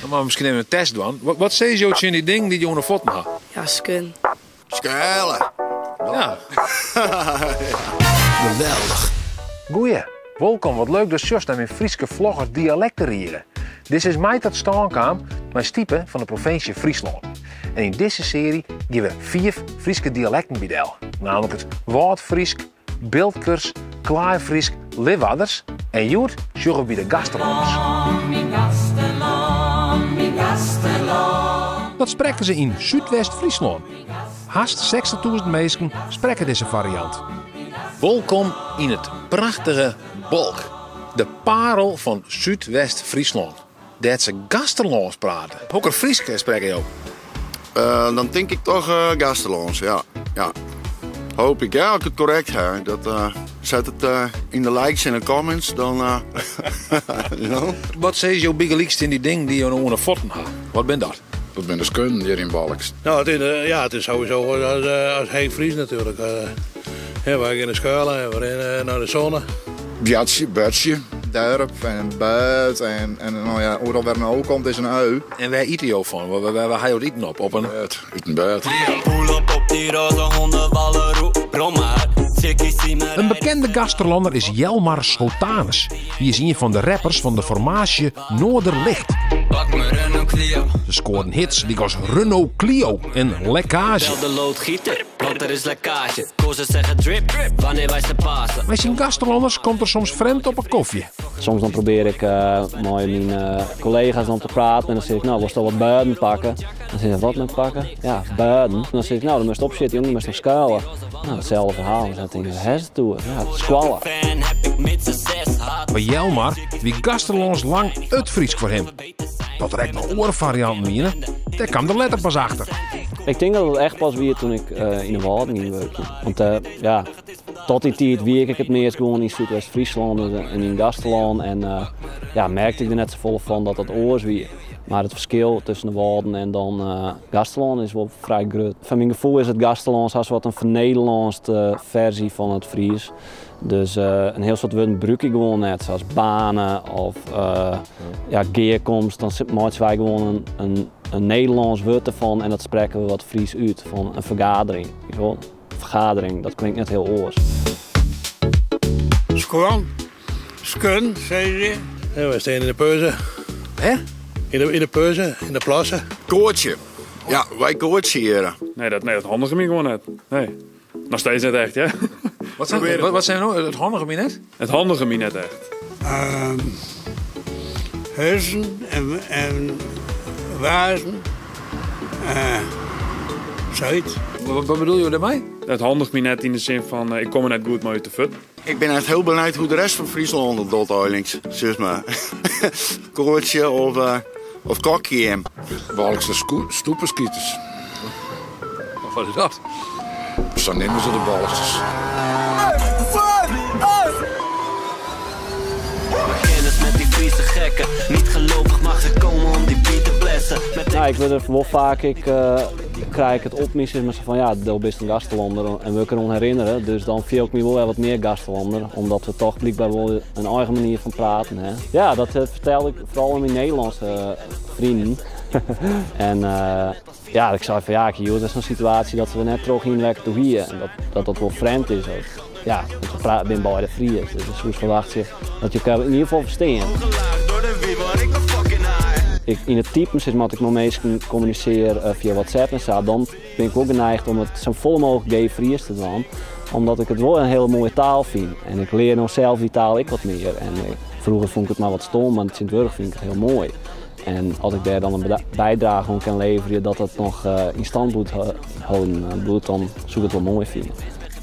Maar misschien even een test doen. Wat zei je in die ding die je onder voeten had? Ja, skun. Schuilen. Ja. Geweldig. Goeie. Welkom, wat leuk dat just naar mijn Frieske vloggers dialecten rieren. Dit is mij tot staan kwam met Stiepen van de provincie Friesland. En in deze serie geven we 4 Frieske dialecten bij deel. Namelijk het Woudfriesk, Beeldkurs, Klaarfriesk, Leeuwarders en Joert zorgen bij de gastenlanders. Dat spreken ze in Zuidwest-Friesland. Haast 60.000 mensen spreken deze variant. Welkom in het prachtige Bolk, de parel van Zuidwest-Friesland. Dat ze gastenlands praten. Hoeker Friesk spreken je ook? Dan denk ik toch Gasterlands, ja. Hoop ik, ja, als ik het correct heb. Zet het in de likes en de comments, dan... Wat zei je biggeliekst in die ding die je onder voeten had? Wat ben dat? Dat ben de skun hier in Balks. Nou, het is sowieso als Henk Fries natuurlijk. Waar ik in de schuilen en waarin naar de zon. Bjatje, Bertje. Dorp en buit en nou ja, overal waar een O komt is een ui. En waar eet je van? Waar ga je het eten op? Een Uit een bed. Een bekende gasterlander is Jelmar Schotanus. Die is een van de rappers van de formatie Noorderlicht. Ze scoorden hits die als Renault Clio en Lekkage. Bel de loodgieter, want er is lekkage. Kozen zeggen drip, wanneer wij ze pasen. Bij zijn gasterlanders komt er soms vreemd op een koffie. Soms dan probeer ik met mijn collega's dan te praten en dan zeg ik, nou, wil je toch wat buiten pakken? Dan zeg ik, wat met pakken? Ja, buiten. Dan zeg ik, nou, dan moet je opzitten, jongen, dan moet je nog schuilen. Nou, hetzelfde verhaal. Dan zet ik in de hersentoer. Ja, het squallen. Bij Jelmar wie gasterlanders lang het Friesk voor hem. Dat reikt nog oorvarianten winnen. Daar kwam de letter pas achter. Ik denk dat het echt pas weer toen ik in de Wading ging werken. Want tot die tijd werk ik het meest gewoon in Zuidwest-Friesland en in Gasterland. En merkte ik er net zo vol van dat het oors weer. Maar het verschil tussen de Wadden en dan Gasterland is wel vrij groot. Van mijn gevoel is het Gasterlands als wat een vernederlandste versie van het Fries. Dus een heel soort woorden gebruik ik gewoon net, zoals banen of geerkomst. Dan maken wij gewoon een Nederlands woord ervan en dat spreken we wat Fries uit. Van een vergadering. Een vergadering, dat klinkt net heel oors. Schoon, skun, zei je. Ja, wij staan in de peuze. Hè? In de peuze, in de plassen. Koortje. Ja, wij koortje hier. Nee, dat handige me gewoon net. Nee, nog steeds net echt, ja. Wat zijn we nou? Het handige me net? Het handige me net echt. Huizen en wazen. Zuid. Wat bedoel je daarmee? Het handig me net in de zin van, ik kom er net goed mee te voet. Ik ben echt heel benieuwd hoe de rest van Friesland het doet eigenlijk. Zeg maar. Koortje of kokkie. Balkse stoepenskieters. Wat is dat? Zo nemen ze de Balkses. Kennis met die Friese gekken. Niet gelovig mag ze komen om die beat te blessen. Nou, ik wil er wel vaak, krijg het opmissen met van ja, dat is een Gasterlander en we kunnen ons herinneren. Dus dan viel ik me wel wat meer Gasterlander, omdat we toch blijkbaar wel een eigen manier van praten. Hè. Ja, dat vertelde ik vooral aan mijn Nederlandse vrienden. En ik zei van ja, dat is een situatie dat we net terug in lekker toe hier en dat wel vreemd is ook. Ja, want we praten binnen beide Friers, dus hoe verwacht je dat je elkaar in ieder geval verstaan. In het type is wat ik met mensen communiceer via WhatsApp en zo, dan ben ik ook geneigd om het zo vol mogelijk Fries te doen. Omdat ik het wel een hele mooie taal vind. En ik leer nog zelf die taal ik wat meer. En vroeger vond ik het maar wat stom, maar in Sint-Wurg vind ik het heel mooi. En als ik daar dan een bijdrage aan kan leveren dat het nog in stand moet houden, dan zou ik het wel mooi vinden.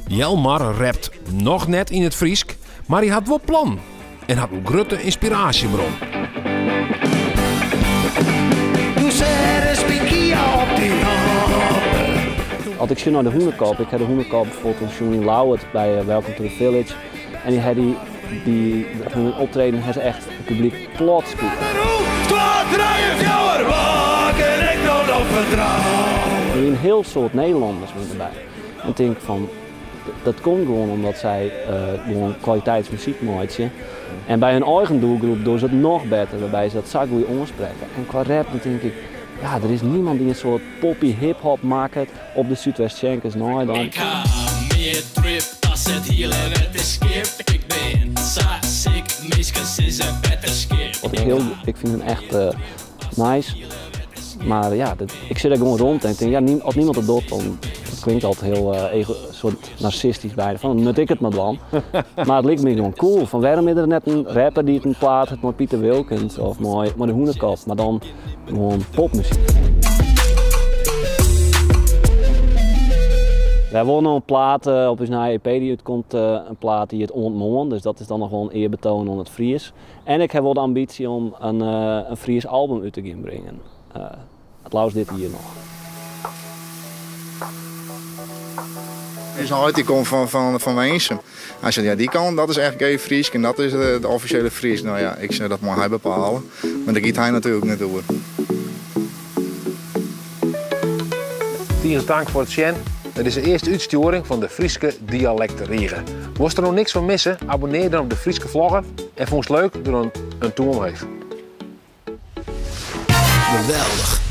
Jelmar rapt nog net in het Friesk, maar hij had wel plan. En had een grote inspiratiebron. Als ik zie naar de Hoenekop, ik heb de Hoenekop bijvoorbeeld van Johnny Lauwert bij Welcome to the Village. En die had die optreden heeft echt het publiek plots gespeeld. Er zijn een heel soort Nederlanders erbij. En ik denk van, dat komt gewoon omdat zij gewoon kwaliteitsmuziek maken. En bij hun eigen doelgroep doen ze het nog beter, waarbij ze dat zo goed aanspreken. En qua rap dan denk ik, ja, er is niemand die een soort poppy hip-hop maakt op de Zuidwest-Schenkers. Nou, dan... Ik ga meer trip als het hele wet is skip. Ik ben sassig, miskens is een beter skip. Ik vind hem echt nice. Maar ja, ik zit er gewoon rond en ik denk, ja, als niemand het doet, dan klinkt altijd heel soort narcistisch bijna. Van, dan nut ik het maar dan. Maar het lijkt me gewoon cool. Van waarom is er net een rapper die het een plaat heeft met Pieter Wilkens of met de Hoenekop, maar dan gewoon popmuziek. We hebben nog een plaat op onze EP die uitkomt, een plaat die het ontmoet, dus dat is dan nog wel een eerbetoon aan het Fries. En ik heb wel de ambitie om een Fries album uit te gaan brengen. Het laus dit hier nog. Is een die komt van Weensum. Hij zegt, ja, die kant, dat is echt gay Fries en dat is de officiële Fries. Nou ja, ik zeg dat mag hij bepalen, maar daar gaat hij natuurlijk niet over. Tien dank voor het zien. Dit is de eerste uitsturing van de Frieske dialectenriegen. Moest er nog niks van missen, abonneer dan op de Frieske vlogger en vond het leuk door een tour omheen. Geweldig.